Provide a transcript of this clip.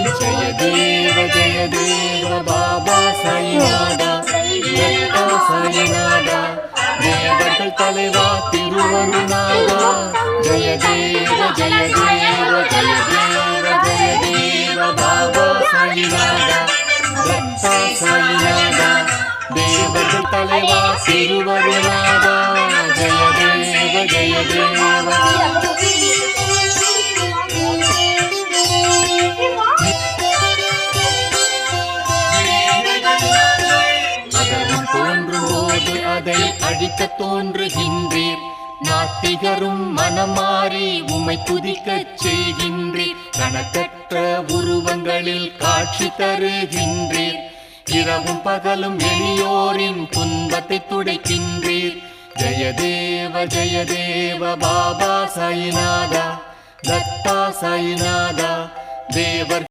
ஜய தேவ பாபா சாயிநாதா, தத்தா சாயிநாதா, தேவர்கள் தலைவா திருவருநாதா. ஜய தேவ ஜய தேவ ஜய தேவ ஜய தேவ பாபா சாயிநாதா, தத்தா சாயிநாதா, தேவர்கள் தலைவா திருவருநாதா. ஜய தேவ ஜய தேவ. அதை அழிக்க தோன்றுகின்றீர், நாத்திகரும் மனமாறி உம்மை துதிக்கச் செய்கின்றீர். கணக்கற்ற உருவங்களில் காட்சி தருகின்றீர், இரவும் பகலும் எளியோரின் துன்பத்தை துடைக்கின்றீர். ஜய தேவ பாபா சாயிநாதா, தத்தா சாயிநாதா, தேவர்